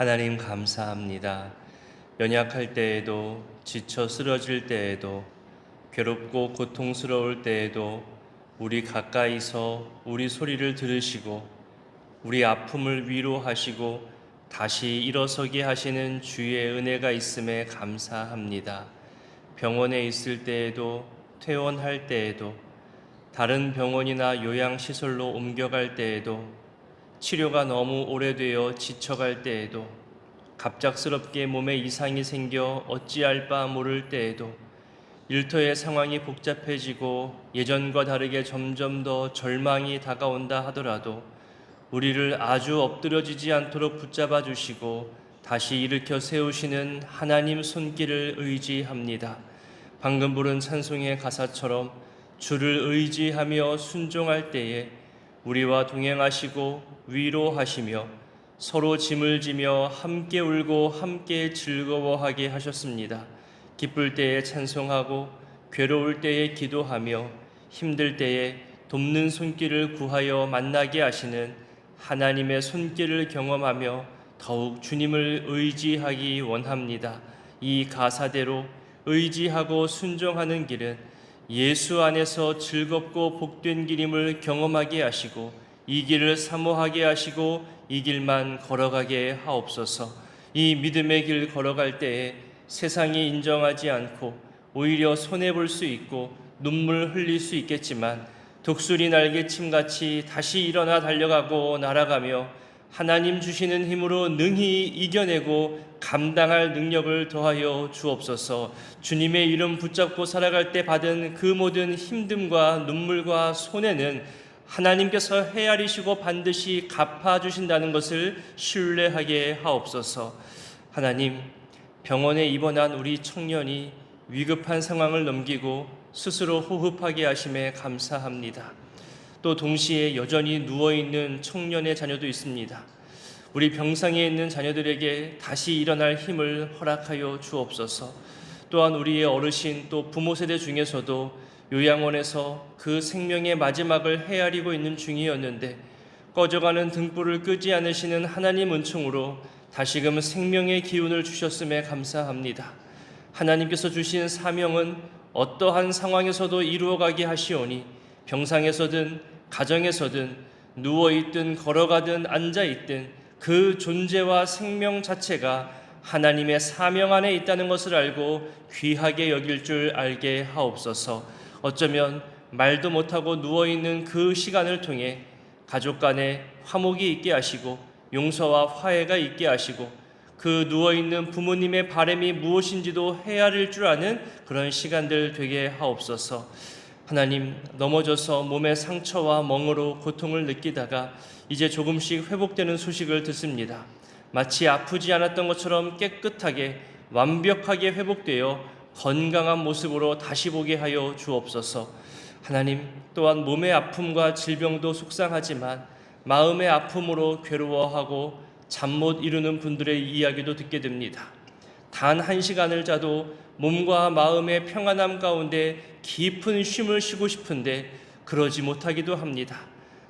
하나님 감사합니다. 연약할 때에도, 지쳐 쓰러질 때에도, 괴롭고 고통스러울 때에도 우리 가까이서 우리 소리를 들으시고 우리 아픔을 위로하시고 다시 일어서게 하시는 주의 은혜가 있음에 감사합니다. 병원에 있을 때에도, 퇴원할 때에도, 다른 병원이나 요양시설로 옮겨갈 때에도, 치료가 너무 오래되어 지쳐갈 때에도, 갑작스럽게 몸에 이상이 생겨 어찌할 바 모를 때에도, 일터의 상황이 복잡해지고 예전과 다르게 점점 더 절망이 다가온다 하더라도 우리를 아주 엎드려지지 않도록 붙잡아 주시고 다시 일으켜 세우시는 하나님 손길을 의지합니다. 방금 부른 찬송의 가사처럼 주를 의지하며 순종할 때에 우리와 동행하시고 위로하시며 서로 짐을 지며 함께 울고 함께 즐거워하게 하셨습니다. 기쁠 때에 찬송하고 괴로울 때에 기도하며 힘들 때에 돕는 손길을 구하여 만나게 하시는 하나님의 손길을 경험하며 더욱 주님을 의지하기 원합니다. 이 가사대로 의지하고 순종하는 길은 예수 안에서 즐겁고 복된 길임을 경험하게 하시고 이 길을 사모하게 하시고 이 길만 걸어가게 하옵소서. 이 믿음의 길 걸어갈 때에 세상이 인정하지 않고 오히려 손해볼 수 있고 눈물 흘릴 수 있겠지만 독수리 날개침같이 다시 일어나 달려가고 날아가며 하나님 주시는 힘으로 능히 이겨내고 감당할 능력을 더하여 주옵소서. 주님의 이름 붙잡고 살아갈 때 받은 그 모든 힘듦과 눈물과 손해는 하나님께서 헤아리시고 반드시 갚아주신다는 것을 신뢰하게 하옵소서. 하나님, 병원에 입원한 우리 청년이 위급한 상황을 넘기고 스스로 호흡하게 하심에 감사합니다. 또 동시에 여전히 누워있는 청년의 자녀도 있습니다. 우리 병상에 있는 자녀들에게 다시 일어날 힘을 허락하여 주옵소서. 또한 우리의 어르신 또 부모 세대 중에서도 요양원에서 그 생명의 마지막을 헤아리고 있는 중이었는데 꺼져가는 등불을 끄지 않으시는 하나님 은총으로 다시금 생명의 기운을 주셨음에 감사합니다. 하나님께서 주신 사명은 어떠한 상황에서도 이루어가게 하시오니 병상에서든 가정에서든 누워있든 걸어가든 앉아있든 그 존재와 생명 자체가 하나님의 사명 안에 있다는 것을 알고 귀하게 여길 줄 알게 하옵소서. 어쩌면 말도 못하고 누워있는 그 시간을 통해 가족 간에 화목이 있게 하시고 용서와 화해가 있게 하시고 그 누워있는 부모님의 바람이 무엇인지도 헤아릴 줄 아는 그런 시간들 되게 하옵소서. 하나님, 넘어져서 몸의 상처와 멍으로 고통을 느끼다가 이제 조금씩 회복되는 소식을 듣습니다. 마치 아프지 않았던 것처럼 깨끗하게 완벽하게 회복되어 건강한 모습으로 다시 보게 하여 주옵소서. 하나님, 또한 몸의 아픔과 질병도 속상하지만 마음의 아픔으로 괴로워하고 잠 못 이루는 분들의 이야기도 듣게 됩니다. 단 한 시간을 자도 몸과 마음의 평안함 가운데 깊은 쉼을 쉬고 싶은데 그러지 못하기도 합니다.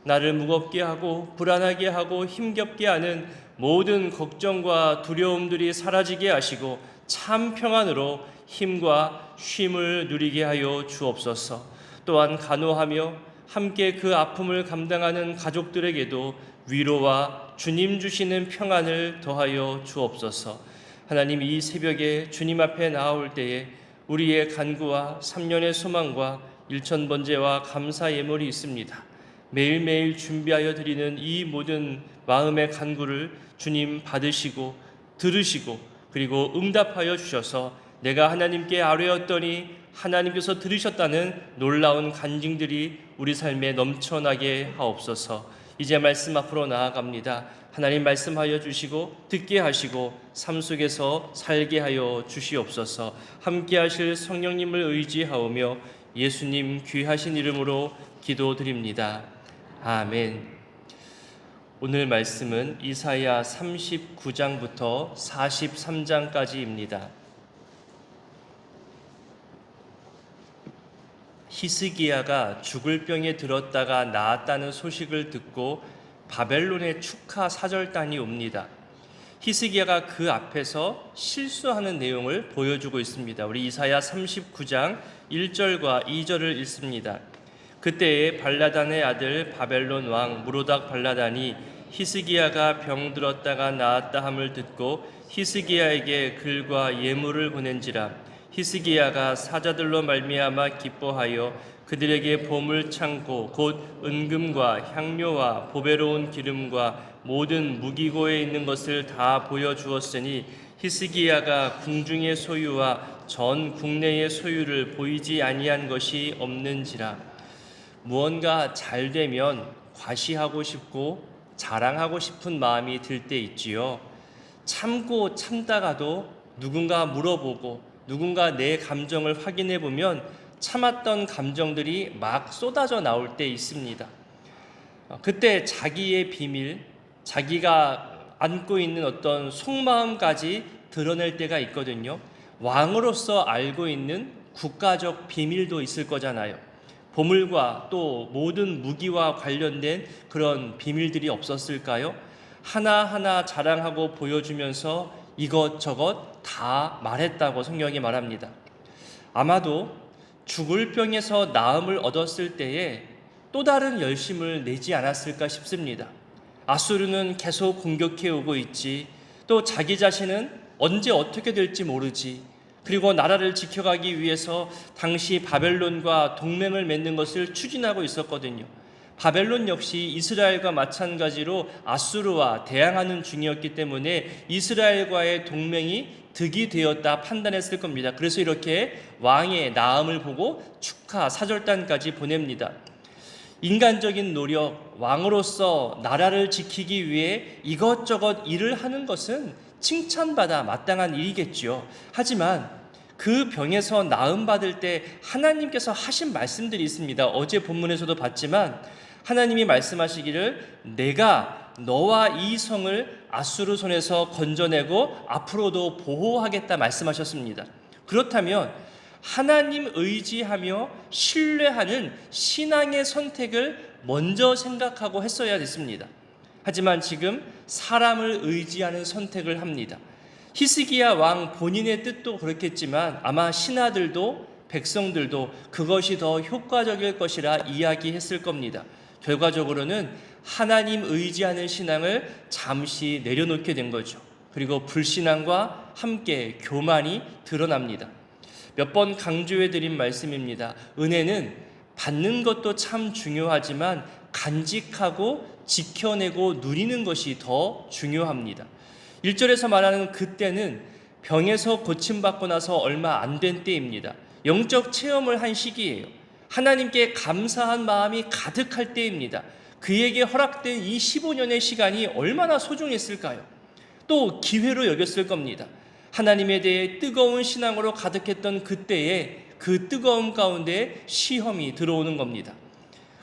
나를 무겁게 하고 불안하게 하고 힘겹게 하는 모든 걱정과 두려움들이 사라지게 하시고 참 평안으로 힘과 쉼을 누리게 하여 주옵소서. 또한 간호하며 함께 그 아픔을 감당하는 가족들에게도 위로와 주님 주시는 평안을 더하여 주옵소서. 하나님, 이 새벽에 주님 앞에 나아올 때에 우리의 간구와 3년의 소망과 일천번제와 감사 예물이 있습니다. 매일매일 준비하여 드리는 이 모든 마음의 간구를 주님 받으시고 들으시고 그리고 응답하여 주셔서 내가 하나님께 아뢰었더니 하나님께서 들으셨다는 놀라운 간증들이 우리 삶에 넘쳐나게 하옵소서. 이제 말씀 앞으로 나아갑니다. 하나님 말씀하여 주시고 듣게 하시고 삶 속에서 살게 하여 주시옵소서. 함께 하실 성령님을 의지하오며 예수님 귀하신 이름으로 기도드립니다. 아멘. 오늘 말씀은 이사야 39장부터 43장까지입니다. 히스기야가 죽을 병에 들었다가 나았다는 소식을 듣고 바벨론의 축하 사절단이 옵니다. 히스기야가 그 앞에서 실수하는 내용을 보여주고 있습니다. 우리 이사야 39장 1절과 2절을 읽습니다. 그때에 발라단의 아들 바벨론 왕 무로닥 발라단이 히스기야가 병들었다가 나았다 함을 듣고 히스기야에게 글과 예물을 보낸지라. 히스기야가 사자들로 말미암아 기뻐하여 그들에게 보물 창고 곧 은금과 향료와 보배로운 기름과 모든 무기고에 있는 것을 다 보여주었으니 히스기야가 궁중의 소유와 전 국내의 소유를 보이지 아니한 것이 없는지라. 무언가 잘 되면 과시하고 싶고 자랑하고 싶은 마음이 들 때 있지요. 참고 참다가도 누군가 물어보고 누군가 내 감정을 확인해 보면 참았던 감정들이 막 쏟아져 나올 때 있습니다. 그때 자기의 비밀, 자기가 안고 있는 어떤 속마음까지 드러낼 때가 있거든요. 왕으로서 알고 있는 국가적 비밀도 있을 거잖아요. 보물과 또 모든 무기와 관련된 그런 비밀들이 없었을까요? 하나하나 자랑하고 보여주면서 이것저것 다 말했다고 성경이 말합니다. 아마도 죽을 병에서 나음을 얻었을 때에 또 다른 열심을 내지 않았을까 싶습니다. 아수르는 계속 공격해 오고 있지, 또 자기 자신은 언제 어떻게 될지 모르지, 그리고 나라를 지켜가기 위해서 당시 바벨론과 동맹을 맺는 것을 추진하고 있었거든요. 바벨론 역시 이스라엘과 마찬가지로 아수르와 대항하는 중이었기 때문에 이스라엘과의 동맹이 득이 되었다 판단했을 겁니다. 그래서 이렇게 왕의 나음을 보고 축하 사절단까지 보냅니다. 인간적인 노력, 왕으로서 나라를 지키기 위해 이것저것 일을 하는 것은 칭찬받아 마땅한 일이겠지요. 하지만 그 병에서 나음받을 때 하나님께서 하신 말씀들이 있습니다. 어제 본문에서도 봤지만 하나님이 말씀하시기를 내가 너와 이 성을 아수르 손에서 건져내고 앞으로도 보호하겠다 말씀하셨습니다. 그렇다면 하나님 의지하며 신뢰하는 신앙의 선택을 먼저 생각하고 했어야 됐습니다. 하지만 지금 사람을 의지하는 선택을 합니다. 히스기야 왕 본인의 뜻도 그렇겠지만 아마 신하들도 백성들도 그것이 더 효과적일 것이라 이야기했을 겁니다. 결과적으로는 하나님 의지하는 신앙을 잠시 내려놓게 된 거죠. 그리고 불신앙과 함께 교만이 드러납니다. 몇 번 강조해드린 말씀입니다. 은혜는 받는 것도 참 중요하지만 간직하고 지켜내고 누리는 것이 더 중요합니다. 1절에서 말하는 그때는 병에서 고침받고 나서 얼마 안 된 때입니다. 영적 체험을 한 시기예요. 하나님께 감사한 마음이 가득할 때입니다. 그에게 허락된 이 15년의 시간이 얼마나 소중했을까요? 또 기회로 여겼을 겁니다. 하나님에 대해 뜨거운 신앙으로 가득했던 그때에 그 뜨거움 가운데 시험이 들어오는 겁니다.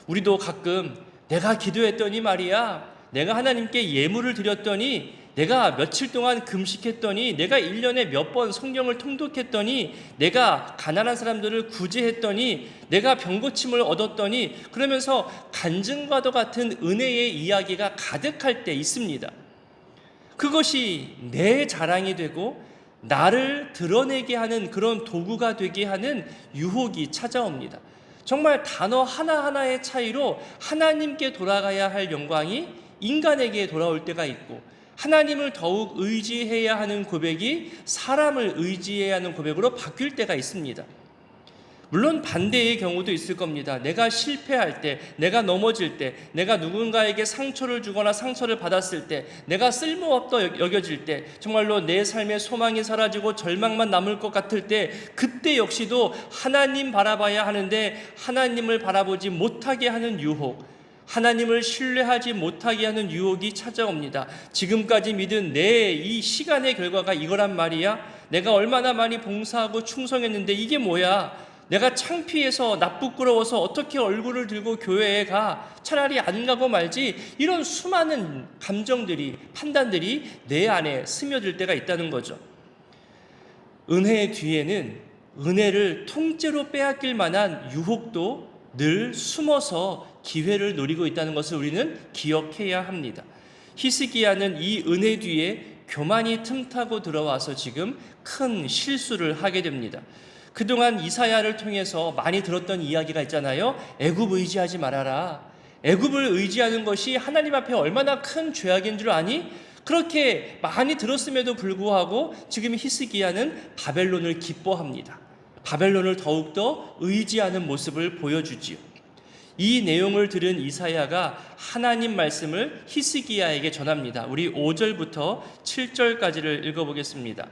우리도 가끔 내가 기도했더니 말이야, 내가 하나님께 예물을 드렸더니, 내가 며칠 동안 금식했더니, 내가 1년에 몇 번 성경을 통독했더니, 내가 가난한 사람들을 구제했더니, 내가 병고침을 얻었더니, 그러면서 간증과도 같은 은혜의 이야기가 가득할 때 있습니다. 그것이 내 자랑이 되고 나를 드러내게 하는 그런 도구가 되게 하는 유혹이 찾아옵니다. 정말 단어 하나하나의 차이로 하나님께 돌아가야 할 영광이 인간에게 돌아올 때가 있고, 하나님을 더욱 의지해야 하는 고백이 사람을 의지해야 하는 고백으로 바뀔 때가 있습니다. 물론 반대의 경우도 있을 겁니다. 내가 실패할 때, 내가 넘어질 때, 내가 누군가에게 상처를 주거나 상처를 받았을 때, 내가 쓸모없다 여겨질 때, 정말로 내 삶의 소망이 사라지고 절망만 남을 것 같을 때, 그때 역시도 하나님 바라봐야 하는데 하나님을 바라보지 못하게 하는 유혹, 하나님을 신뢰하지 못하게 하는 유혹이 찾아옵니다. 지금까지 믿은 내 이 시간의 결과가 이거란 말이야? 내가 얼마나 많이 봉사하고 충성했는데 이게 뭐야? 내가 창피해서 나쁘끄러워서 어떻게 얼굴을 들고 교회에 가? 차라리 안 가고 말지. 이런 수많은 감정들이, 판단들이 내 안에 스며들 때가 있다는 거죠. 은혜의 뒤에는 은혜를 통째로 빼앗길 만한 유혹도 늘 숨어서 기회를 노리고 있다는 것을 우리는 기억해야 합니다. 히스기야는 이 은혜 뒤에 교만이 틈타고 들어와서 지금 큰 실수를 하게 됩니다. 그동안 이사야를 통해서 많이 들었던 이야기가 있잖아요. 애굽 의지하지 말아라. 애굽을 의지하는 것이 하나님 앞에 얼마나 큰 죄악인 줄 아니? 그렇게 많이 들었음에도 불구하고 지금 히스기야는 바벨론을 기뻐합니다. 바벨론을 더욱더 의지하는 모습을 보여주지요. 이 내용을 들은 이사야가 하나님 말씀을 히스기야에게 전합니다. 우리 5절부터 7절까지를 읽어보겠습니다.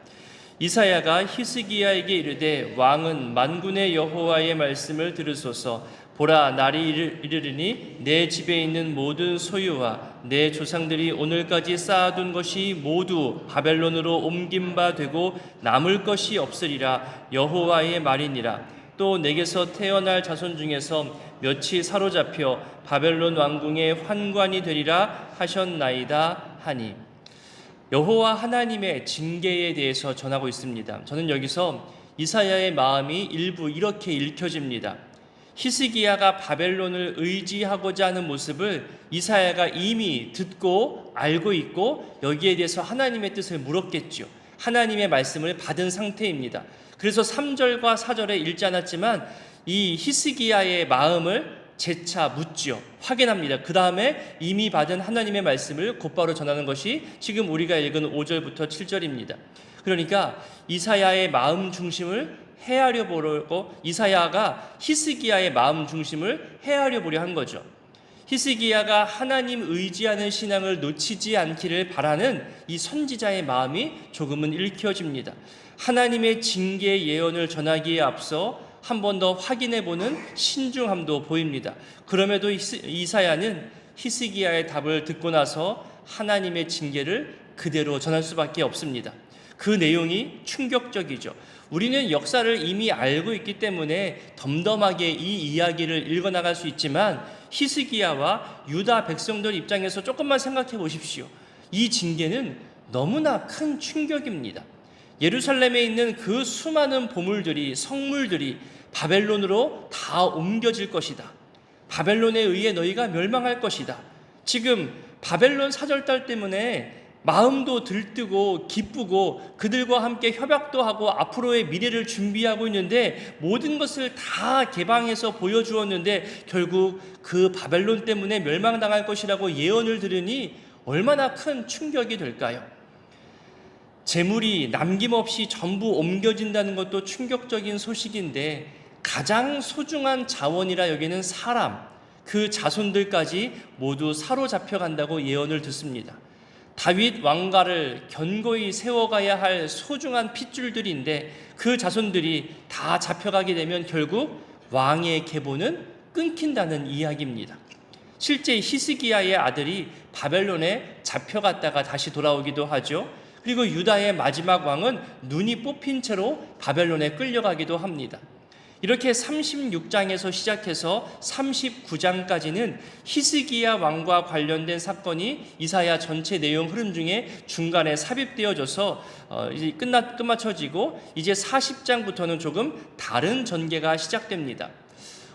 이사야가 히스기야에게 이르되 왕은 만군의 여호와의 말씀을 들으소서. 보라, 날이 이르리니 내 집에 있는 모든 소유와 내 조상들이 오늘까지 쌓아둔 것이 모두 바벨론으로 옮긴 바 되고 남을 것이 없으리라. 여호와의 말이니라. 또 내게서 태어날 자손 중에서 몇이 사로잡혀 바벨론 왕궁의 환관이 되리라 하셨나이다 하니. 여호와 하나님의 징계에 대해서 전하고 있습니다. 저는 여기서 이사야의 마음이 일부 이렇게 읽혀집니다. 히스기야가 바벨론을 의지하고자 하는 모습을 이사야가 이미 듣고 알고 있고 여기에 대해서 하나님의 뜻을 물었겠죠. 하나님의 말씀을 받은 상태입니다. 그래서 3절과 4절에 읽지 않았지만 이 히스기야의 마음을 재차 묻죠. 확인합니다. 그 다음에 이미 받은 하나님의 말씀을 곧바로 전하는 것이 지금 우리가 읽은 5절부터 7절입니다. 그러니까 이사야의 마음 중심을 헤아려 보려고 이사야가 히스기야의 마음 중심을 헤아려 보려 한 거죠. 히스기야가 하나님 의지하는 신앙을 놓치지 않기를 바라는 이 선지자의 마음이 조금은 읽혀집니다. 하나님의 징계 예언을 전하기에 앞서 한 번 더 확인해보는 신중함도 보입니다. 그럼에도 이사야는 히스기야의 답을 듣고 나서 하나님의 징계를 그대로 전할 수밖에 없습니다. 그 내용이 충격적이죠. 우리는 역사를 이미 알고 있기 때문에 덤덤하게 이 이야기를 읽어나갈 수 있지만 히스기야와 유다 백성들 입장에서 조금만 생각해 보십시오. 이 징계는 너무나 큰 충격입니다. 예루살렘에 있는 그 수많은 보물들이, 성물들이 바벨론으로 다 옮겨질 것이다. 바벨론에 의해 너희가 멸망할 것이다. 지금 바벨론 사절달 때문에 마음도 들뜨고 기쁘고 그들과 함께 협약도 하고 앞으로의 미래를 준비하고 있는데 모든 것을 다 개방해서 보여주었는데 결국 그 바벨론 때문에 멸망당할 것이라고 예언을 들으니 얼마나 큰 충격이 될까요? 재물이 남김없이 전부 옮겨진다는 것도 충격적인 소식인데 가장 소중한 자원이라 여기는 사람, 그 자손들까지 모두 사로잡혀 간다고 예언을 듣습니다. 다윗 왕가를 견고히 세워가야 할 소중한 핏줄들인데 그 자손들이 다 잡혀가게 되면 결국 왕의 계보는 끊긴다는 이야기입니다. 실제 히스기야의 아들이 바벨론에 잡혀갔다가 다시 돌아오기도 하죠. 그리고 유다의 마지막 왕은 눈이 뽑힌 채로 바벨론에 끌려가기도 합니다. 이렇게 36장에서 시작해서 39장까지는 히스기야 왕과 관련된 사건이 이사야 전체 내용 흐름 중에 중간에 삽입되어져서 이제 끝마쳐지고 이제 40장부터는 조금 다른 전개가 시작됩니다.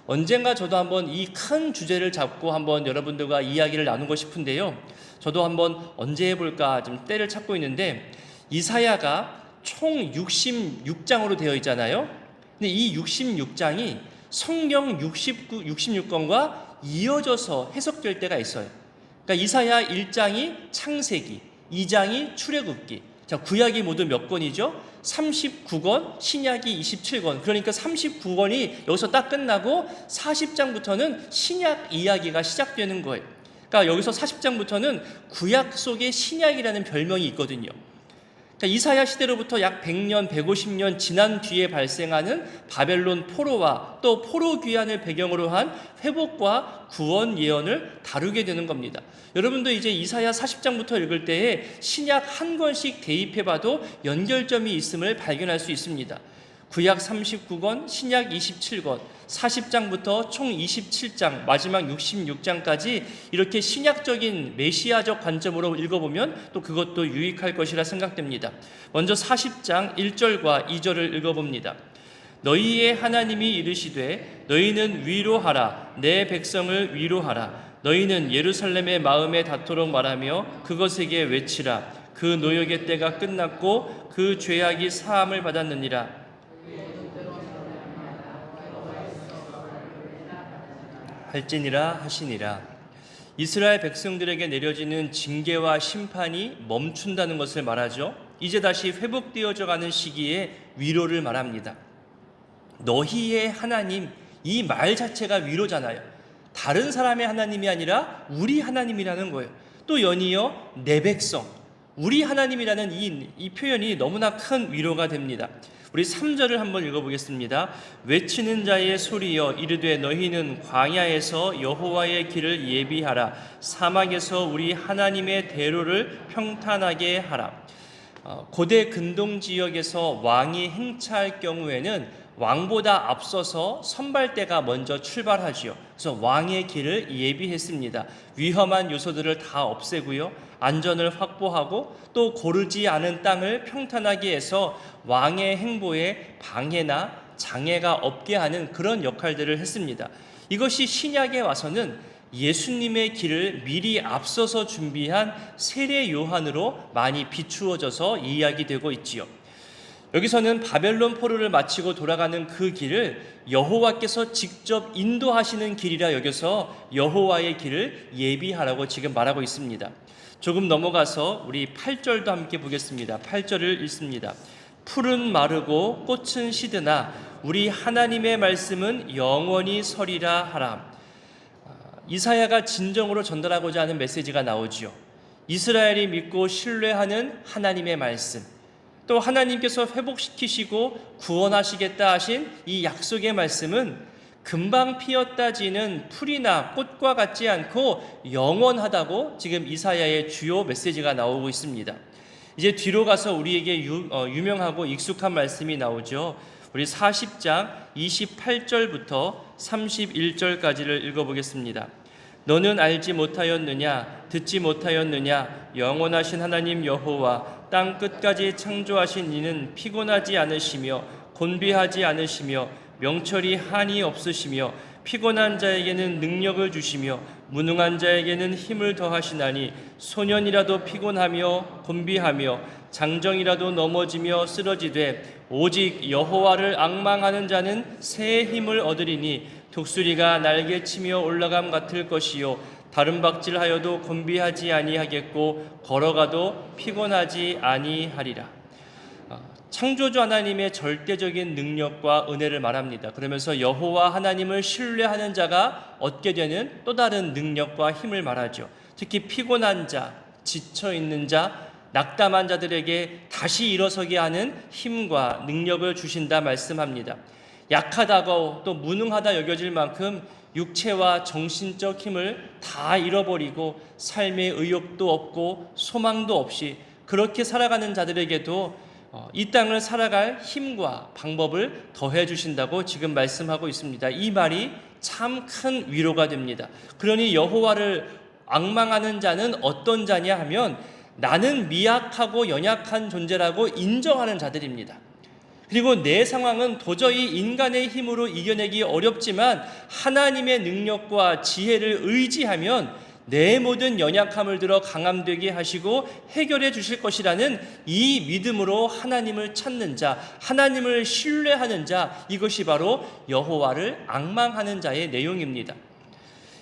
언젠가 저도 한번 이 큰 주제를 잡고 한번 여러분들과 이야기를 나누고 싶은데요. 저도 한번 언제 해볼까 좀 때를 찾고 있는데 이사야가 총 66장으로 되어 있잖아요. 근데 이 66장이 성경 66권과 이어져서 해석될 때가 있어요. 그러니까 이사야 1장이 창세기, 2장이 출애굽기. 자, 구약이 모두 몇 권이죠? 39권, 신약이 27권. 그러니까 39권이 여기서 딱 끝나고 40장부터는 신약 이야기가 시작되는 거예요. 그러니까 여기서 40장부터는 구약 속의 신약이라는 별명이 있거든요. 이사야 시대로부터 약 100년, 150년 지난 뒤에 발생하는 바벨론 포로와 또 포로 귀환을 배경으로 한 회복과 구원 예언을 다루게 되는 겁니다. 여러분도 이제 이사야 40장부터 읽을 때에 신약 한 권씩 대입해봐도 연결점이 있음을 발견할 수 있습니다. 구약 39권, 신약 27권, 40장부터 총 27장, 마지막 66장까지 이렇게 신약적인 메시아적 관점으로 읽어보면 또 그것도 유익할 것이라 생각됩니다. 먼저 40장 1절과 2절을 읽어봅니다. 너희의 하나님이 이르시되 너희는 위로하라, 내 백성을 위로하라. 너희는 예루살렘의 마음에 닿도록 말하며 그것에게 외치라. 그 노역의 때가 끝났고 그 죄악이 사함을 받았느니라. 할지니라 하시니라. 이스라엘 백성들에게 내려지는 징계와 심판이 멈춘다는 것을 말하죠. 이제 다시 회복되어져 가는 시기에 위로를 말합니다. 너희의 하나님, 이 말 자체가 위로잖아요. 다른 사람의 하나님이 아니라 우리 하나님이라는 거예요. 또 연이어 내 백성, 우리 하나님이라는 이 표현이 너무나 큰 위로가 됩니다. 우리 3절을 한번 읽어보겠습니다. 외치는 자의 소리여 이르되 너희는 광야에서 여호와의 길을 예비하라. 사막에서 우리 하나님의 대로를 평탄하게 하라. 고대 근동 지역에서 왕이 행차할 경우에는 왕보다 앞서서 선발대가 먼저 출발하지요. 그래서 왕의 길을 예비했습니다. 위험한 요소들을 다 없애고요, 안전을 확보하고 또 고르지 않은 땅을 평탄하게 해서 왕의 행보에 방해나 장애가 없게 하는 그런 역할들을 했습니다. 이것이 신약에 와서는 예수님의 길을 미리 앞서서 준비한 세례 요한으로 많이 비추어져서 이야기되고 있지요. 여기서는 바벨론 포로를 마치고 돌아가는 그 길을 여호와께서 직접 인도하시는 길이라 여겨서 여호와의 길을 예비하라고 지금 말하고 있습니다. 조금 넘어가서 우리 8절도 함께 보겠습니다. 8절을 읽습니다. 풀은 마르고 꽃은 시드나 우리 하나님의 말씀은 영원히 서리라 하라. 이사야가 진정으로 전달하고자 하는 메시지가 나오지요. 이스라엘이 믿고 신뢰하는 하나님의 말씀, 또 하나님께서 회복시키시고 구원하시겠다 하신 이 약속의 말씀은 금방 피었다 지는 풀이나 꽃과 같지 않고 영원하다고 지금 이사야의 주요 메시지가 나오고 있습니다. 이제 뒤로 가서 우리에게 유명하고 익숙한 말씀이 나오죠. 우리 40장 28절부터 31절까지를 읽어보겠습니다. 너는 알지 못하였느냐? 듣지 못하였느냐? 영원하신 하나님 여호와 땅 끝까지 창조하신 이는 피곤하지 않으시며 곤비하지 않으시며 명철이 한이 없으시며 피곤한 자에게는 능력을 주시며 무능한 자에게는 힘을 더하시나니 소년이라도 피곤하며 곤비하며 장정이라도 넘어지며 쓰러지되 오직 여호와를 앙망하는 자는 새 힘을 얻으리니 독수리가 날개치며 올라감 같을 것이요 다른 박질하여도 곤비하지 아니하겠고 걸어가도 피곤하지 아니하리라. 창조주 하나님의 절대적인 능력과 은혜를 말합니다. 그러면서 여호와 하나님을 신뢰하는 자가 얻게 되는 또 다른 능력과 힘을 말하죠. 특히 피곤한 자, 지쳐있는 자, 낙담한 자들에게 다시 일어서게 하는 힘과 능력을 주신다 말씀합니다. 약하다고 또 무능하다 여겨질 만큼 육체와 정신적 힘을 다 잃어버리고 삶의 의욕도 없고 소망도 없이 그렇게 살아가는 자들에게도 이 땅을 살아갈 힘과 방법을 더해 주신다고 지금 말씀하고 있습니다. 이 말이 참 큰 위로가 됩니다. 그러니 여호와를 앙망하는 자는 어떤 자냐 하면 나는 미약하고 연약한 존재라고 인정하는 자들입니다. 그리고 내 상황은 도저히 인간의 힘으로 이겨내기 어렵지만 하나님의 능력과 지혜를 의지하면 내 모든 연약함을 들어 강함되게 하시고 해결해 주실 것이라는 이 믿음으로 하나님을 찾는 자, 하나님을 신뢰하는 자, 이것이 바로 여호와를 앙망하는 자의 내용입니다.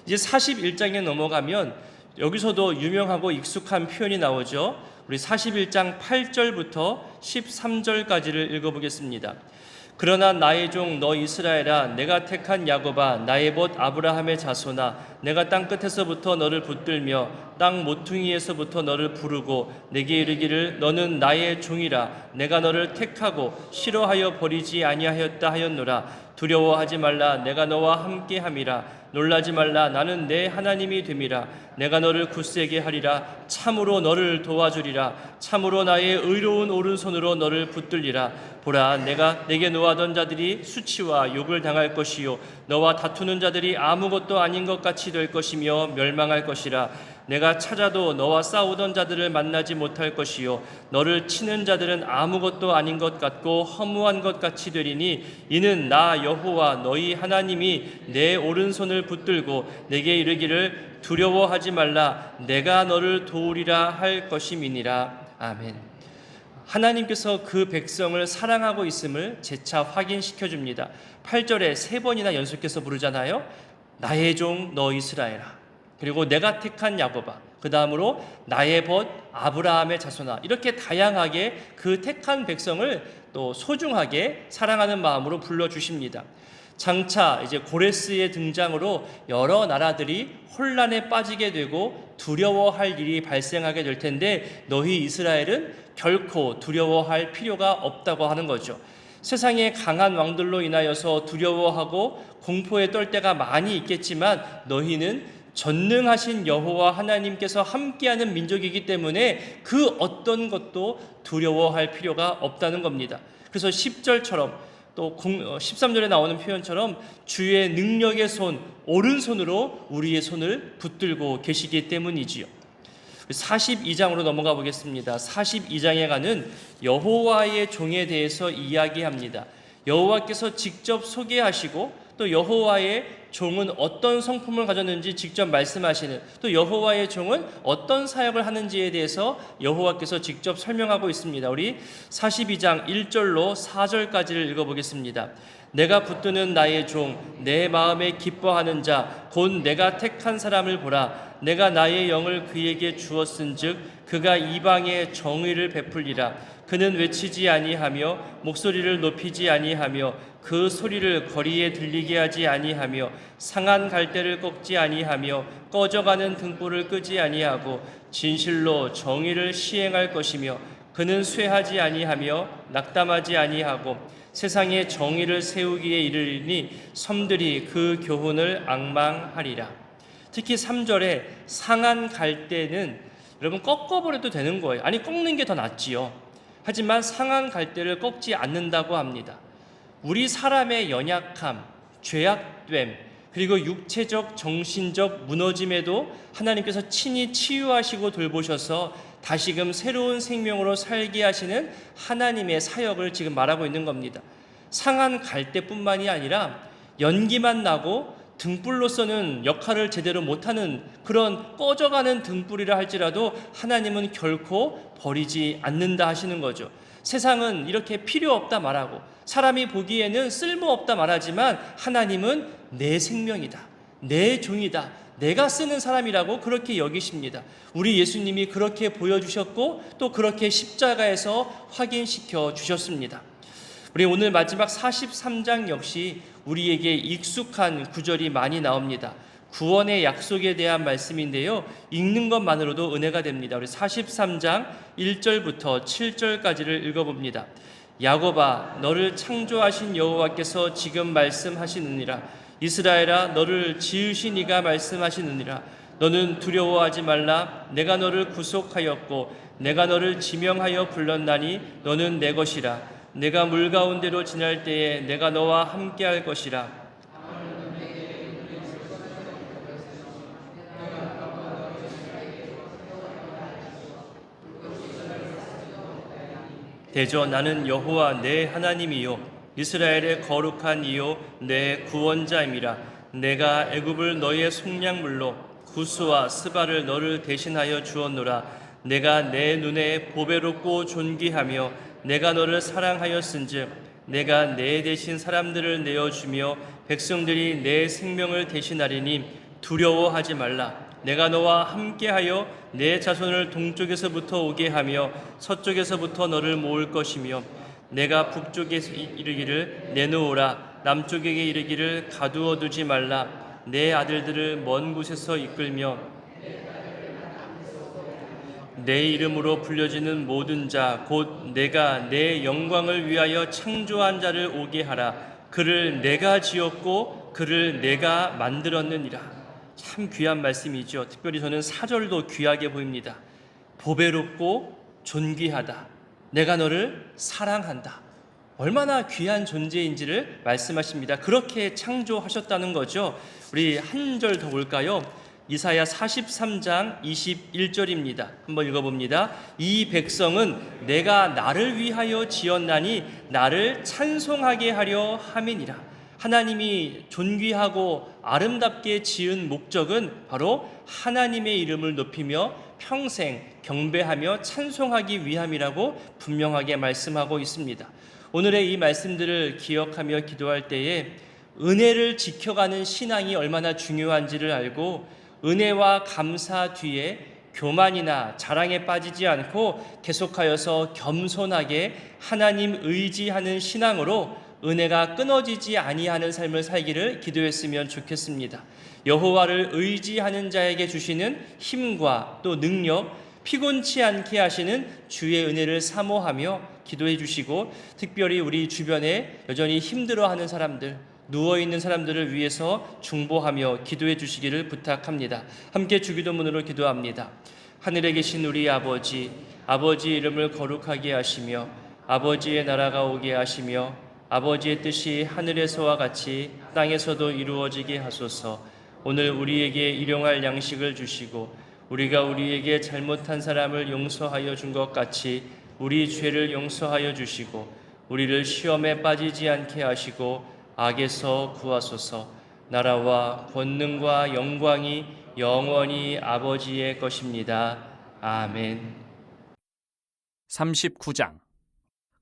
이제 41장에 넘어가면 여기서도 유명하고 익숙한 표현이 나오죠. 우리 41장 8절부터 13절까지를 읽어보겠습니다. 그러나 나의 종 너 이스라엘아, 내가 택한 야곱아, 나의 벗 아브라함의 자손아, 내가 땅 끝에서부터 너를 붙들며 땅 모퉁이에서부터 너를 부르고 내게 이르기를 너는 나의 종이라. 내가 너를 택하고 싫어하여 버리지 아니하였다 하였노라. 두려워하지 말라. 내가 너와 함께함이라. 놀라지 말라. 나는 내 하나님이 됨이라. 내가 너를 굳세게 하리라. 참으로 너를 도와주리라. 참으로 나의 의로운 오른손으로 너를 붙들리라. 보라, 내가 내게 노하던 자들이 수치와 욕을 당할 것이요 너와 다투는 자들이 아무것도 아닌 것 같이 될 것이며 멸망할 것이라. 내가 찾아도 너와 싸우던 자들을 만나지 못할 것이요 너를 치는 자들은 아무것도 아닌 것 같고 허무한 것 같이 되리니 이는 나 여호와 너희 하나님이 내 오른손을 붙들고 내게 이르기를 두려워하지 말라. 내가 너를 도우리라 할 것임이니라. 아멘. 하나님께서 그 백성을 사랑하고 있음을 재차 확인시켜 줍니다. 8절에 3번이나 연속해서 부르잖아요. 나의 종 너 이스라엘아, 그리고 내가 택한 야곱아, 그 다음으로 나의 벗 아브라함의 자손아, 이렇게 다양하게 그 택한 백성을 또 소중하게 사랑하는 마음으로 불러주십니다. 장차 이제 고레스의 등장으로 여러 나라들이 혼란에 빠지게 되고 두려워할 일이 발생하게 될 텐데, 너희 이스라엘은 결코 두려워할 필요가 없다고 하는 거죠. 세상의 강한 왕들로 인하여서 두려워하고 공포에 떨 때가 많이 있겠지만, 너희는 전능하신 여호와 하나님께서 함께하는 민족이기 때문에 그 어떤 것도 두려워할 필요가 없다는 겁니다. 그래서 10절처럼 또 13절에 나오는 표현처럼 주의 능력의 손, 오른손으로 우리의 손을 붙들고 계시기 때문이지요. 42장으로 넘어가 보겠습니다. 42장에 가는 여호와의 종에 대해서 이야기합니다. 여호와께서 직접 소개하시고, 또 여호와의 종은 어떤 성품을 가졌는지 직접 말씀하시는, 또 여호와의 종은 어떤 사역을 하는지에 대해서 여호와께서 직접 설명하고 있습니다. 우리 42장 1절로 4절까지를 읽어보겠습니다. 내가 붙드는 나의 종, 내 마음에 기뻐하는 자, 곧 내가 택한 사람을 보라. 내가 나의 영을 그에게 주었은즉 그가 이방에 정의를 베풀리라. 그는 외치지 아니하며 목소리를 높이지 아니하며 그 소리를 거리에 들리게 하지 아니하며 상한 갈대를 꺾지 아니하며 꺼져가는 등불을 끄지 아니하고 진실로 정의를 시행할 것이며, 그는 쇠하지 아니하며 낙담하지 아니하고 세상에 정의를 세우기에 이르리니 섬들이 그 교훈을 앙망하리라. 특히 3절에 상한 갈대는 여러분 꺾어버려도 되는 거예요. 아니, 꺾는 게 더 낫지요. 하지만 상한 갈대를 꺾지 않는다고 합니다. 우리 사람의 연약함, 죄악됨, 그리고 육체적, 정신적 무너짐에도 하나님께서 친히 치유하시고 돌보셔서 다시금 새로운 생명으로 살게 하시는 하나님의 사역을 지금 말하고 있는 겁니다. 상한 갈대뿐만이 아니라 연기만 나고 등불로서는 역할을 제대로 못하는 그런 꺼져가는 등불이라 할지라도 하나님은 결코 버리지 않는다 하시는 거죠. 세상은 이렇게 필요 없다 말하고 사람이 보기에는 쓸모없다 말하지만, 하나님은 내 생명이다, 내 종이다, 내가 쓰는 사람이라고 그렇게 여기십니다. 우리 예수님이 그렇게 보여주셨고 또 그렇게 십자가에서 확인시켜 주셨습니다. 우리 오늘 마지막 43장 역시 우리에게 익숙한 구절이 많이 나옵니다. 구원의 약속에 대한 말씀인데요, 읽는 것만으로도 은혜가 됩니다. 우리 43장 1절부터 7절까지를 읽어봅니다. 야곱아, 너를 창조하신 여호와께서 지금 말씀하시느니라. 이스라엘아, 너를 지으신 이가 말씀하시느니라. 너는 두려워하지 말라. 내가 너를 구속하였고 내가 너를 지명하여 불렀나니 너는 내 것이라. 내가 물 가운데로 지날 때에 내가 너와 함께할 것이라. 대저 나는 여호와 내 하나님이요 이스라엘의 거룩한 이요 내 구원자임이라. 내가 애굽을 너의 속량물로 구스와 스바를 너를 대신하여 주었노라. 내가 내 눈에 보배롭고 존귀하며 내가 너를 사랑하였은즉 내가 내 대신 사람들을 내어주며 백성들이 내 생명을 대신하리니 두려워하지 말라. 내가 너와 함께하여 내 자손을 동쪽에서부터 오게 하며 서쪽에서부터 너를 모을 것이며, 내가 북쪽에 이르기를 내놓으라. 남쪽에게 이르기를 가두어 두지 말라. 내 아들들을 먼 곳에서 이끌며 내 이름으로 불려지는 모든 자, 곧 내가 내 영광을 위하여 창조한 자를 오게 하라. 그를 내가 지었고 그를 내가 만들었느니라. 참 귀한 말씀이죠. 특별히 저는 4절도 귀하게 보입니다. 보배롭고 존귀하다. 내가 너를 사랑한다. 얼마나 귀한 존재인지를 말씀하십니다. 그렇게 창조하셨다는 거죠. 우리 한 절 더 볼까요? 이사야 43장 21절입니다. 한번 읽어봅니다. 이 백성은 내가 나를 위하여 지었나니 나를 찬송하게 하려 함이니라. 하나님이 존귀하고 아름답게 지은 목적은 바로 하나님의 이름을 높이며 평생 경배하며 찬송하기 위함이라고 분명하게 말씀하고 있습니다. 오늘의 이 말씀들을 기억하며 기도할 때에 은혜를 지켜가는 신앙이 얼마나 중요한지를 알고 은혜와 감사 뒤에 교만이나 자랑에 빠지지 않고 계속하여서 겸손하게 하나님 의지하는 신앙으로 은혜가 끊어지지 아니하는 삶을 살기를 기도했으면 좋겠습니다. 여호와를 의지하는 자에게 주시는 힘과 또 능력, 피곤치 않게 하시는 주의 은혜를 사모하며 기도해 주시고, 특별히 우리 주변에 여전히 힘들어하는 사람들, 누워있는 사람들을 위해서 중보하며 기도해 주시기를 부탁합니다. 함께 주기도문으로 기도합니다. 하늘에 계신 우리 아버지, 아버지의 이름을 거룩하게 하시며 아버지의 나라가 오게 하시며 아버지의 뜻이 하늘에서와 같이 땅에서도 이루어지게 하소서. 오늘 우리에게 일용할 양식을 주시고 우리가 우리에게 잘못한 사람을 용서하여 준 것 같이 우리 죄를 용서하여 주시고 우리를 시험에 빠지지 않게 하시고 악에서 구하소서. 나라와 권능과 영광이 영원히 아버지의 것입니다. 아멘. 39장.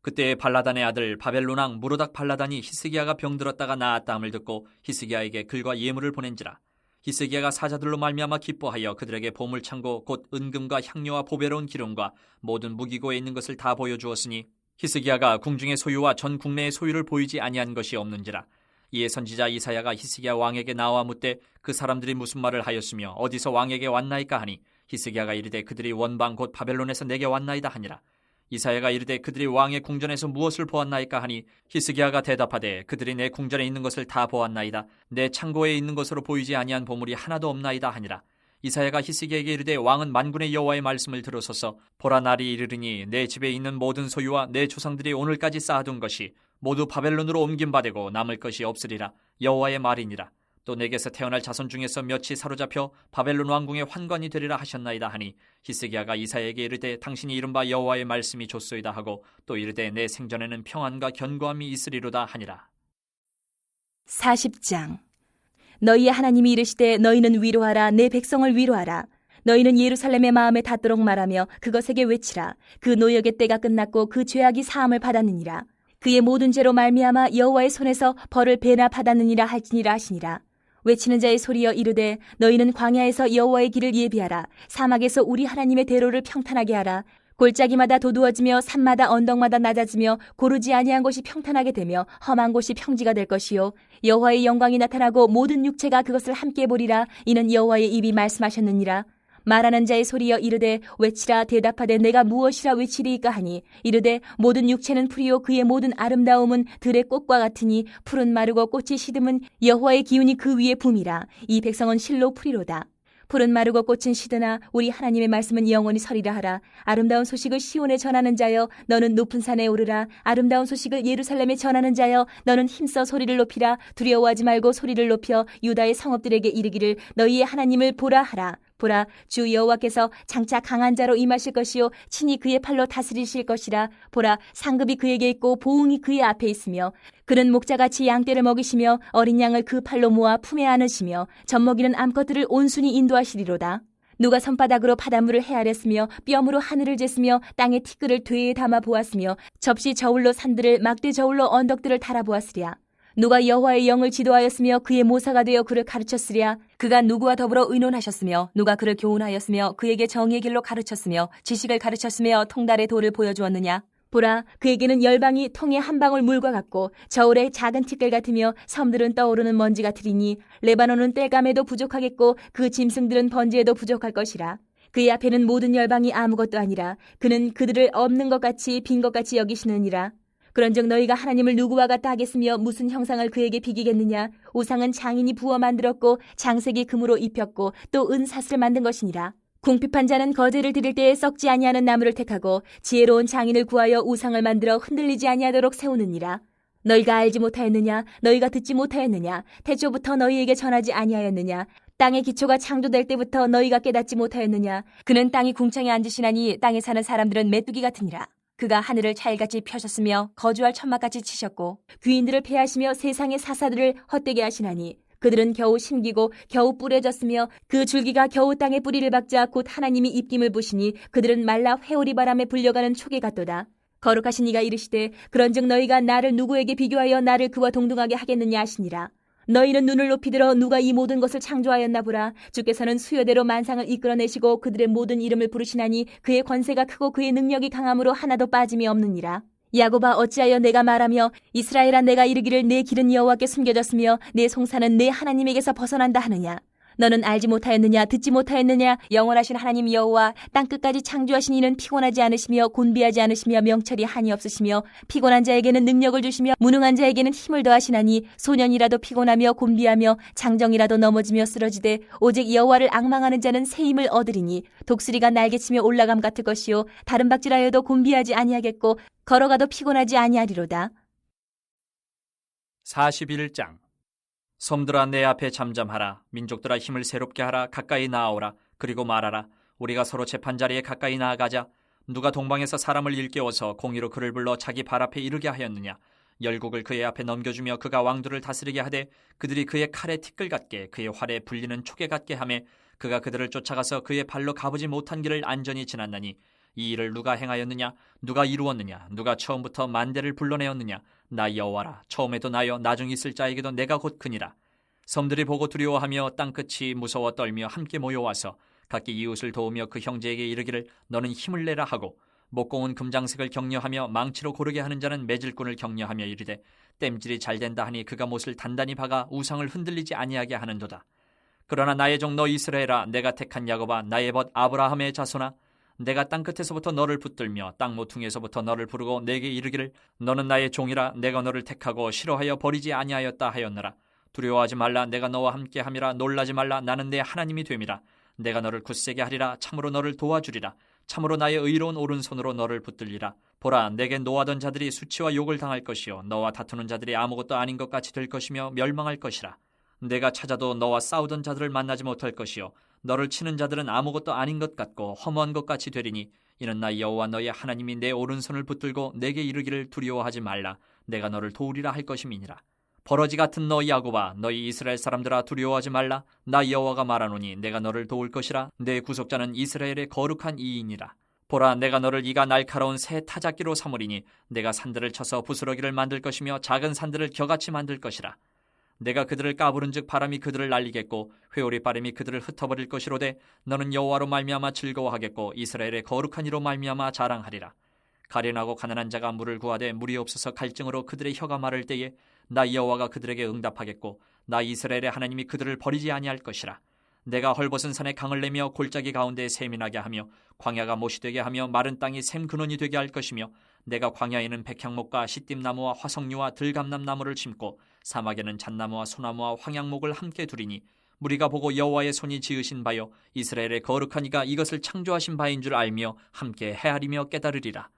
그때 발라단의 아들 바벨론 왕 무로닥 발라단이 히스기야가 병들었다가 나았다함을 듣고 히스기야에게 글과 예물을 보낸지라. 히스기야가 사자들로 말미암아 기뻐하여 그들에게 보물창고 곧 은금과 향료와 보배로운 기름과 모든 무기고에 있는 것을 다 보여주었으니 히스기야가 궁중의 소유와 전 국내의 소유를 보이지 아니한 것이 없는지라. 이에 선지자 이사야가 히스기야 왕에게 나와 묻되 그 사람들이 무슨 말을 하였으며 어디서 왕에게 왔나이까 하니 히스기야가 이르되 그들이 원방 곧 바벨론에서 내게 왔나이다 하니라. 이사야가 이르되 그들이 왕의 궁전에서 무엇을 보았나이까 하니 히스기야가 대답하되 그들이 내 궁전에 있는 것을 다 보았나이다. 내 창고에 있는 것으로 보이지 아니한 보물이 하나도 없나이다 하니라. 이사야가 히스기야에게 이르되 왕은 만군의 여호와의 말씀을 들으소서. 보라, 날이 이르리니 내 집에 있는 모든 소유와 내 조상들이 오늘까지 쌓아둔 것이 모두 바벨론으로 옮김받고 남을 것이 없으리라. 여호와의 말이니라. 또 내게서 태어날 자손 중에서 몇이 사로잡혀 바벨론 왕궁의 환관이 되리라 하셨나이다 하니 히스기야가 이사야에게 이르되 당신이 이른바 여호와의 말씀이 좋소이다 하고 또 이르되 내 생전에는 평안과 견고함이 있으리로다 하니라. 40장. 너희의 하나님이 이르시되 너희는 위로하라, 내 백성을 위로하라. 너희는 예루살렘의 마음에 닿도록 말하며 그것에게 외치라. 그 노역의 때가 끝났고 그 죄악이 사함을 받았느니라. 그의 모든 죄로 말미암아 여호와의 손에서 벌을 배나 받았느니라 할지니라 하시니라. 외치는 자의 소리여 이르되 너희는 광야에서 여호와의 길을 예비하라. 사막에서 우리 하나님의 대로를 평탄하게 하라. 골짜기마다 도두어지며 산마다 언덕마다 낮아지며 고르지 아니한 곳이 평탄하게 되며 험한 곳이 평지가 될 것이요 여호와의 영광이 나타나고 모든 육체가 그것을 함께 보리라. 이는 여호와의 입이 말씀하셨느니라. 말하는 자의 소리여 이르되 외치라. 대답하되 내가 무엇이라 외치리이까 하니 이르되 모든 육체는 풀이요 그의 모든 아름다움은 들의 꽃과 같으니 풀은 마르고 꽃이 시듬은 여호와의 기운이 그 위에 붐이라. 이 백성은 실로 풀이로다. 풀은 마르고 꽃은 시드나 우리 하나님의 말씀은 영원히 서리라 하라. 아름다운 소식을 시온에 전하는 자여 너는 높은 산에 오르라. 아름다운 소식을 예루살렘에 전하는 자여 너는 힘써 소리를 높이라. 두려워하지 말고 소리를 높여 유다의 성읍들에게 이르기를 너희의 하나님을 보라 하라. 보라, 주 여호와께서 장차 강한 자로 임하실 것이요 친히 그의 팔로 다스리실 것이라. 보라, 상급이 그에게 있고 보응이 그의 앞에 있으며 그는 목자같이 양떼를 먹이시며 어린 양을 그 팔로 모아 품에 안으시며 젖먹이는 암컷들을 온순히 인도하시리로다. 누가 손바닥으로 바닷물을 헤아렸으며 뼘으로 하늘을 쟀으며 땅의 티끌을 되에 담아 보았으며 접시 저울로 산들을 막대 저울로 언덕들을 달아보았으랴. 누가 여호와의 영을 지도하였으며 그의 모사가 되어 그를 가르쳤으랴. 그가 누구와 더불어 의논하셨으며 누가 그를 교훈하였으며 그에게 정의의 길로 가르쳤으며 지식을 가르쳤으며 통달의 도를 보여주었느냐. 보라, 그에게는 열방이 통에 한 방울 물과 같고 저울의 작은 티끌 같으며 섬들은 떠오르는 먼지 같으리니 레바논은 땔감에도 부족하겠고 그 짐승들은 번제에도 부족할 것이라. 그의 앞에는 모든 열방이 아무것도 아니라 그는 그들을 없는 것 같이 빈 것 같이 여기시느니라. 그런즉 너희가 하나님을 누구와 같다 하겠으며 무슨 형상을 그에게 비기겠느냐. 우상은 장인이 부어 만들었고 장색이 금으로 입혔고 또 은사슬을 만든 것이니라. 궁핍한 자는 거제를 드릴 때에 썩지 아니하는 나무를 택하고 지혜로운 장인을 구하여 우상을 만들어 흔들리지 아니하도록 세우느니라. 너희가 알지 못하였느냐. 너희가 듣지 못하였느냐. 태초부터 너희에게 전하지 아니하였느냐. 땅의 기초가 창조될 때부터 너희가 깨닫지 못하였느냐. 그는 땅이 궁창에 앉으시나니 땅에 사는 사람들은 메뚜기 같으니라. 그가 하늘을 차일같이 펴셨으며 거주할 천막같이 치셨고 귀인들을 패하시며 세상의 사사들을 헛되게 하시나니 그들은 겨우 심기고 겨우 뿌려졌으며 그 줄기가 겨우 땅에 뿌리를 박자 곧 하나님이 입김을 부시니 그들은 말라 회오리 바람에 불려가는 촉에 같도다. 거룩하신 이가 이르시되 그런즉 너희가 나를 누구에게 비교하여 나를 그와 동등하게 하겠느냐 하시니라. 너희는 눈을 높이 들어 누가 이 모든 것을 창조하였나 보라. 주께서는 수요대로 만상을 이끌어내시고 그들의 모든 이름을 부르시나니 그의 권세가 크고 그의 능력이 강함으로 하나도 빠짐이 없느니라. 야곱아 어찌하여 내가 말하며 이스라엘아 내가 이르기를 내 길은 여호와께 숨겨졌으며 내 송사는 내 하나님에게서 벗어난다 하느냐. 너는 알지 못하였느냐 듣지 못하였느냐. 영원하신 하나님 여호와 땅끝까지 창조하신 이는 피곤하지 않으시며 곤비하지 않으시며 명철이 한이 없으시며 피곤한 자에게는 능력을 주시며 무능한 자에게는 힘을 더하시나니 소년이라도 피곤하며 곤비하며 장정이라도 넘어지며 쓰러지되 오직 여호와를 앙망하는 자는 새 힘을 얻으리니 독수리가 날개치며 올라감 같을 것이요 다른 박질하여도 곤비하지 아니하겠고 걸어가도 피곤하지 아니하리로다. 41장. 섬들아 내 앞에 잠잠하라. 민족들아 힘을 새롭게 하라. 가까이 나아오라. 그리고 말하라. 우리가 서로 재판자리에 가까이 나아가자. 누가 동방에서 사람을 일깨워서 공의로 그를 불러 자기 발 앞에 이르게 하였느냐. 열국을 그의 앞에 넘겨주며 그가 왕들을 다스리게 하되 그들이 그의 칼에 티끌 같게 그의 활에 불리는 촉에 같게 하매 그가 그들을 쫓아가서 그의 발로 가보지 못한 길을 안전히 지났나니 이 일을 누가 행하였느냐. 누가 이루었느냐. 누가 처음부터 만대를 불러내었느냐. 나 여호와라. 처음에도 나여 나중 있을 자에게도 내가 곧 그니라. 섬들이 보고 두려워하며 땅끝이 무서워 떨며 함께 모여와서 각기 이웃을 도우며 그 형제에게 이르기를 너는 힘을 내라 하고 목공은 금장색을 격려하며 망치로 고르게 하는 자는 매질꾼을 격려하며 이르되 땜질이 잘 된다 하니 그가 못을 단단히 박아 우상을 흔들리지 아니하게 하는도다. 그러나 나의 종 너 이스라엘아 내가 택한 야곱아 나의 벗 아브라함의 자손아 내가 땅끝에서부터 너를 붙들며 땅 모퉁이에서부터 너를 부르고 내게 이르기를 너는 나의 종이라 내가 너를 택하고 싫어하여 버리지 아니하였다 하였느라. 두려워하지 말라 내가 너와 함께함이라. 놀라지 말라 나는 내 하나님이 됨이라. 내가 너를 굳세게 하리라. 참으로 너를 도와주리라. 참으로 나의 의로운 오른손으로 너를 붙들리라. 보라 내게 노하던 자들이 수치와 욕을 당할 것이요 너와 다투는 자들이 아무것도 아닌 것 같이 될 것이며 멸망할 것이라. 내가 찾아도 너와 싸우던 자들을 만나지 못할 것이요 너를 치는 자들은 아무것도 아닌 것 같고 허무한 것 같이 되리니 이는 나 여호와 너의 하나님이 내 오른손을 붙들고 내게 이르기를 두려워하지 말라. 내가 너를 도우리라 할 것임이니라. 버러지 같은 너 야곱아 너희 이스라엘 사람들아 두려워하지 말라. 나 여호와가 말하노니 내가 너를 도울 것이라. 내 구속자는 이스라엘의 거룩한 이이니라. 보라 내가 너를 이가 날카로운 새 타작기로 삼으리니 내가 산들을 쳐서 부스러기를 만들 것이며 작은 산들을 겨같이 만들 것이라. 내가 그들을 까부른즉 바람이 그들을 날리겠고 회오리 바람이 그들을 흩어버릴 것이로되 너는 여호와로 말미암아 즐거워하겠고 이스라엘의 거룩한 이로 말미암아 자랑하리라. 가련하고 가난한 자가 물을 구하되 물이 없어서 갈증으로 그들의 혀가 마를 때에 나 여호와가 그들에게 응답하겠고 나 이스라엘의 하나님이 그들을 버리지 아니할 것이라. 내가 헐벗은 산에 강을 내며 골짜기 가운데 샘이 나게 하며 광야가 못이 되게 하며 마른 땅이 샘 근원이 되게 할 것이며 내가 광야에는 백향목과 시띠나무와 화석류와 들감남나무를 심고 사막에는 잣나무와 소나무와 황양목을 함께 두리니 무리가 보고 여호와의 손이 지으신 바요 이스라엘의 거룩한 이가 이것을 창조하신 바인 줄 알며 함께 헤아리며 깨달으리라.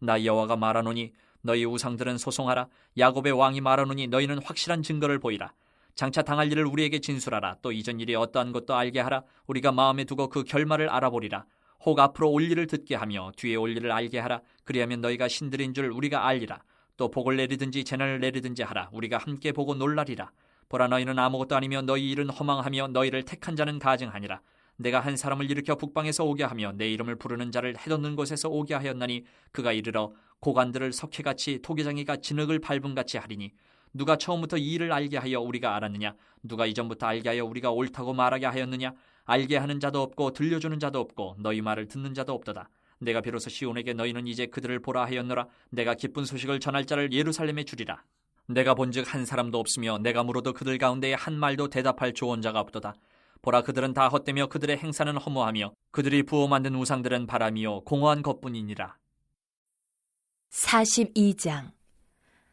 나 여호와가 말하노니 너희 우상들은 소송하라. 야곱의 왕이 말하노니 너희는 확실한 증거를 보이라. 장차 당할 일을 우리에게 진술하라. 또 이전 일이 어떠한 것도 알게 하라. 우리가 마음에 두고 그 결말을 알아보리라. 혹 앞으로 올 일을 듣게 하며 뒤에 올 일을 알게 하라. 그리하면 너희가 신들인 줄 우리가 알리라. 또 복을 내리든지 재난을 내리든지 하라. 우리가 함께 보고 놀라리라. 보라 너희는 아무것도 아니며 너희 일은 허망하며 너희를 택한 자는 가증하니라. 내가 한 사람을 일으켜 북방에서 오게 하며 내 이름을 부르는 자를 해돋는 곳에서 오게 하였나니 그가 이르러 고관들을 석회같이 토기장이가 진흙을 밟음같이 하리니 누가 처음부터 이 일을 알게 하여 우리가 알았느냐. 누가 이전부터 알게 하여 우리가 옳다고 말하게 하였느냐. 알게 하는 자도 없고 들려주는 자도 없고 너희 말을 듣는 자도 없도다. 내가 비로소 시온에게 너희는 이제 그들을 보라 하였노라. 내가 기쁜 소식을 전할 자를 예루살렘에 주리라. 내가 본즉 한 사람도 없으며 내가 물어도 그들 가운데에 한 말도 대답할 조언자가 없도다. 보라 그들은 다 헛되며 그들의 행사는 허무하며 그들이 부어 만든 우상들은 바람이요 공허한 것뿐이니라. 42장.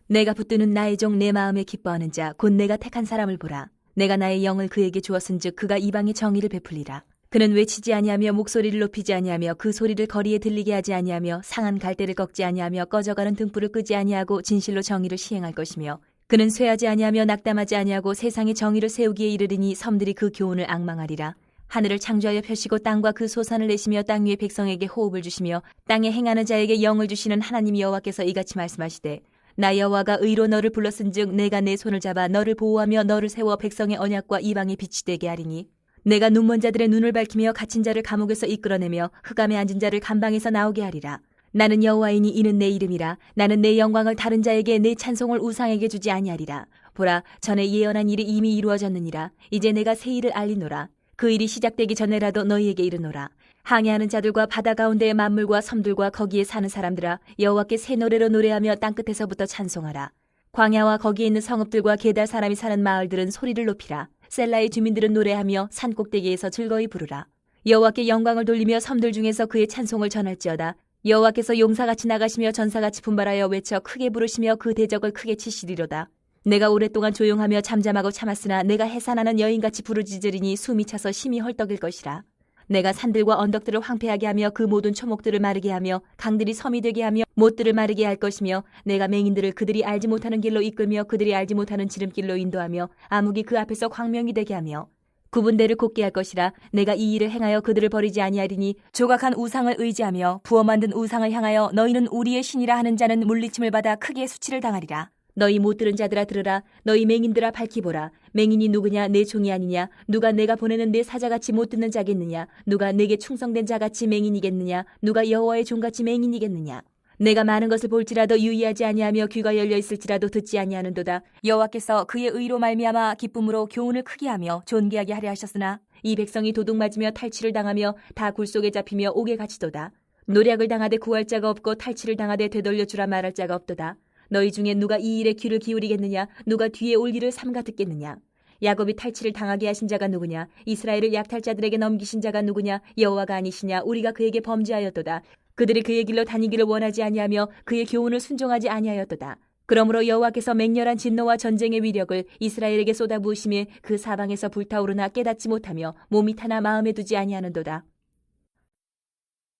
내가 붙드는 나의 종 내 마음에 기뻐하는 자 곧 내가 택한 사람을 보라. 내가 나의 영을 그에게 주었은즉 그가 이방의 정의를 베풀리라. 그는 외치지 아니하며 목소리를 높이지 아니하며 그 소리를 거리에 들리게 하지 아니하며 상한 갈대를 꺾지 아니하며 꺼져가는 등불을 끄지 아니하고 진실로 정의를 시행할 것이며 그는 쇠하지 아니하며 낙담하지 아니하고 세상에 정의를 세우기에 이르리니 섬들이 그 교훈을 앙망하리라. 하늘을 창조하여 펴시고 땅과 그 소산을 내시며 땅 위의 백성에게 호흡을 주시며 땅에 행하는 자에게 영을 주시는 하나님 여호와께서 이같이 말씀하시되 나 여호와가 의로 너를 불렀은즉 내가 내 손을 잡아 너를 보호하며 너를 세워 백성의 언약과 이방의 빛이 되게 하리니 내가 눈먼 자들의 눈을 밝히며 갇힌 자를 감옥에서 이끌어내며 흑암에 앉은 자를 감방에서 나오게 하리라. 나는 여호와이니 이는 내 이름이라. 나는 내 영광을 다른 자에게 내 찬송을 우상에게 주지 아니하리라. 보라, 전에 예언한 일이 이미 이루어졌느니라. 이제 내가 새 일을 알리노라. 그 일이 시작되기 전에라도 너희에게 이르노라. 항해하는 자들과 바다 가운데의 만물과 섬들과 거기에 사는 사람들아, 여호와께 새 노래로 노래하며 땅끝에서부터 찬송하라. 광야와 거기에 있는 성읍들과 게달 사람이 사는 마을들은 소리를 높이라. 셀라의 주민들은 노래하며 산 꼭대기에서 즐거이 부르라. 여호와께 영광을 돌리며 섬들 중에서 그의 찬송을 전할지어다. 여호와께서 용사같이 나가시며 전사같이 분발하여 외쳐 크게 부르시며 그 대적을 크게 치시리로다. 내가 오랫동안 조용하며 잠잠하고 참았으나 내가 해산하는 여인같이 부르짖으리니 숨이 차서 심히 헐떡일 것이라. 내가 산들과 언덕들을 황폐하게 하며 그 모든 초목들을 마르게 하며 강들이 섬이 되게 하며 못들을 마르게 할 것이며 내가 맹인들을 그들이 알지 못하는 길로 이끌며 그들이 알지 못하는 지름길로 인도하며 암흑이 그 앞에서 광명이 되게 하며 구분대를 곱게 할 것이라. 내가 이 일을 행하여 그들을 버리지 아니하리니 조각한 우상을 의지하며 부어 만든 우상을 향하여 너희는 우리의 신이라 하는 자는 물리침을 받아 크게 수치를 당하리라. 너희 못 들은 자들아 들으라. 너희 맹인들아 밝히 보라. 맹인이 누구냐? 내 종이 아니냐? 누가 내가 보내는 내 사자같이 못 듣는 자겠느냐? 누가 내게 충성된 자같이 맹인이겠느냐? 누가 여호와의 종같이 맹인이겠느냐? 내가 많은 것을 볼지라도 유의하지 아니하며 귀가 열려 있을지라도 듣지 아니하는도다. 여호와께서 그의 의로 말미암아 기쁨으로 교훈을 크게 하며 존귀하게 하려 하셨으나 이 백성이 도둑 맞으며 탈취를 당하며 다 굴속에 잡히며 옥에 갇히도다. 노략을 당하되 구할 자가 없고 탈취를 당하되 되돌려 주라 말할 자가 없도다. 너희 중에 누가 이 일에 귀를 기울이겠느냐? 누가 뒤에 올 일을 삼가 듣겠느냐? 야곱이 탈취를 당하게 하신 자가 누구냐? 이스라엘을 약탈자들에게 넘기신 자가 누구냐? 여호와가 아니시냐? 우리가 그에게 범죄하였도다. 그들이 그의 길로 다니기를 원하지 아니하며 그의 교훈을 순종하지 아니하였도다. 그러므로 여호와께서 맹렬한 진노와 전쟁의 위력을 이스라엘에게 쏟아부으심에 그 사방에서 불타오르나 깨닫지 못하며 몸이 타나 마음에 두지 아니하는도다.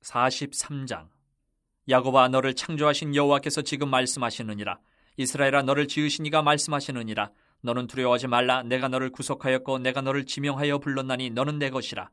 43장. 야곱아, 너를 창조하신 여호와께서 지금 말씀하시느니라. 이스라엘아, 너를 지으신 이가 말씀하시느니라. 너는 두려워하지 말라. 내가 너를 구속하였고 내가 너를 지명하여 불렀나니 너는 내 것이라.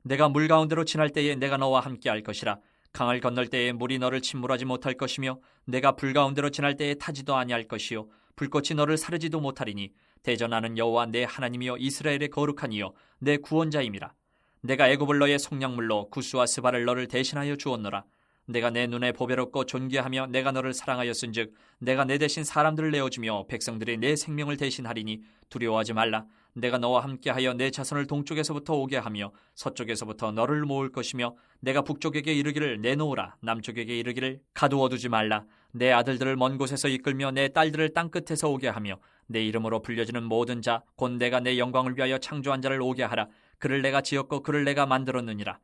내가 물 가운데로 지날 때에 내가 너와 함께 할 것이라. 강을 건널 때에 물이 너를 침몰하지 못할 것이며 내가 불 가운데로 지날 때에 타지도 아니할 것이요 불꽃이 너를 사르지도 못하리니 대전하는 여호와 내 하나님이여 이스라엘의 거룩하니요 내 구원자임이라. 내가 애굽을 너의 속량물로 구스와 스바를 너를 대신하여 주었노라. 내가 내 눈에 보배롭고 존귀하며 내가 너를 사랑하였은즉 내가 내 대신 사람들을 내어주며 백성들이 내 생명을 대신하리니 두려워하지 말라. 내가 너와 함께하여 내 자손을 동쪽에서부터 오게 하며 서쪽에서부터 너를 모을 것이며 내가 북쪽에게 이르기를 내놓으라. 남쪽에게 이르기를 가두어두지 말라. 내 아들들을 먼 곳에서 이끌며 내 딸들을 땅끝에서 오게 하며 내 이름으로 불려지는 모든 자 곧 내가 내 영광을 위하여 창조한 자를 오게 하라. 그를 내가 지었고 그를 내가 만들었느니라.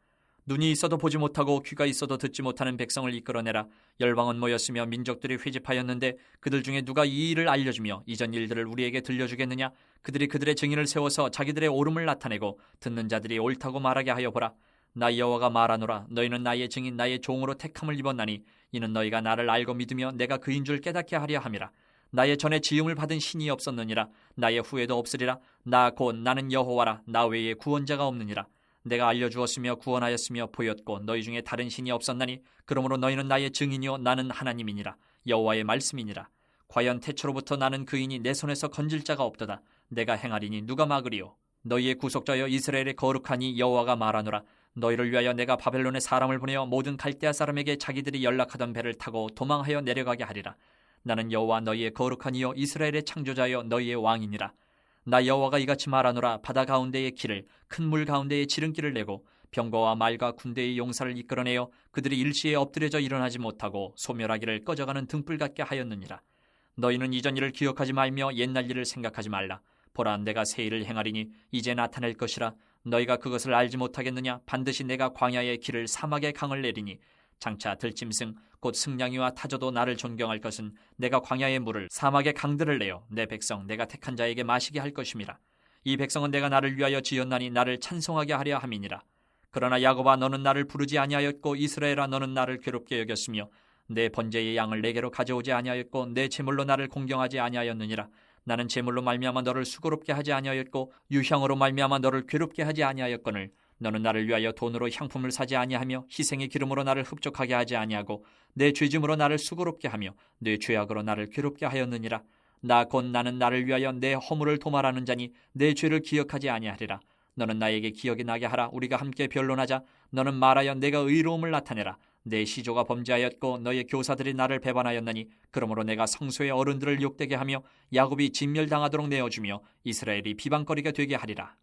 눈이 있어도 보지 못하고 귀가 있어도 듣지 못하는 백성을 이끌어내라. 열방은 모였으며 민족들이 회집하였는데 그들 중에 누가 이 일을 알려주며 이전 일들을 우리에게 들려주겠느냐? 그들이 그들의 증인을 세워서 자기들의 옳음을 나타내고 듣는 자들이 옳다고 말하게 하여 보라. 나 여호와가 말하노라. 너희는 나의 증인 나의 종으로 택함을 입었나니 이는 너희가 나를 알고 믿으며 내가 그인 줄 깨닫게 하려 함이라. 나의 전에 지음을 받은 신이 없었느니라. 나의 후에도 없으리라. 나 곧 나는 여호와라. 나 외에 구원자가 없느니라. 내가 알려주었으며 구원하였으며 보였고 너희 중에 다른 신이 없었나니 그러므로 너희는 나의 증인이요 나는 하나님이니라. 여호와의 말씀이니라. 과연 태초로부터 나는 그이니 내 손에서 건질 자가 없도다. 내가 행하리니 누가 막으리요? 너희의 구속자여 이스라엘의 거룩하니 여호와가 말하노라. 너희를 위하여 내가 바벨론에 사람을 보내어 모든 갈대아 사람에게 자기들이 연락하던 배를 타고 도망하여 내려가게 하리라. 나는 여호와 너희의 거룩하니요 이스라엘의 창조자여 너희의 왕이니라. 나 여호와가 이같이 말하노라. 바다 가운데의 길을 큰 물 가운데의 지름길을 내고 병거와 말과 군대의 용사를 이끌어내어 그들이 일시에 엎드려져 일어나지 못하고 소멸하기를 꺼져가는 등불 같게 하였느니라. 너희는 이전 일을 기억하지 말며 옛날 일을 생각하지 말라. 보라, 내가 새 일을 행하리니 이제 나타낼 것이라. 너희가 그것을 알지 못하겠느냐? 반드시 내가 광야의 길을 사막의 강을 내리니 장차 들짐승 곧 승냥이와 타조도 나를 존경할 것은 내가 광야의 물을 사막의 강들을 내어 내 백성 내가 택한 자에게 마시게 할 것임이라. 이 백성은 내가 나를 위하여 지었나니 나를 찬송하게 하려 함이니라. 그러나 야곱아, 너는 나를 부르지 아니하였고 이스라엘아, 너는 나를 괴롭게 여겼으며 내 번제의 양을 내게로 가져오지 아니하였고 내 제물로 나를 공경하지 아니하였느니라. 나는 제물로 말미암아 너를 수고롭게 하지 아니하였고 유향으로 말미암아 너를 괴롭게 하지 아니하였거늘 너는 나를 위하여 돈으로 향품을 사지 아니하며 희생의 기름으로 나를 흡족하게 하지 아니하고 내 죄짐으로 나를 수고롭게 하며 내 죄악으로 나를 괴롭게 하였느니라. 나 곧 나는 나를 위하여 내 허물을 도말하는 자니 내 죄를 기억하지 아니하리라. 너는 나에게 기억이 나게 하라. 우리가 함께 변론하자. 너는 말하여 내가 의로움을 나타내라. 내 시조가 범죄하였고 너의 교사들이 나를 배반하였나니 그러므로 내가 성소의 어른들을 욕되게 하며 야곱이 진멸당하도록 내어주며 이스라엘이 비방거리가 되게 하리라.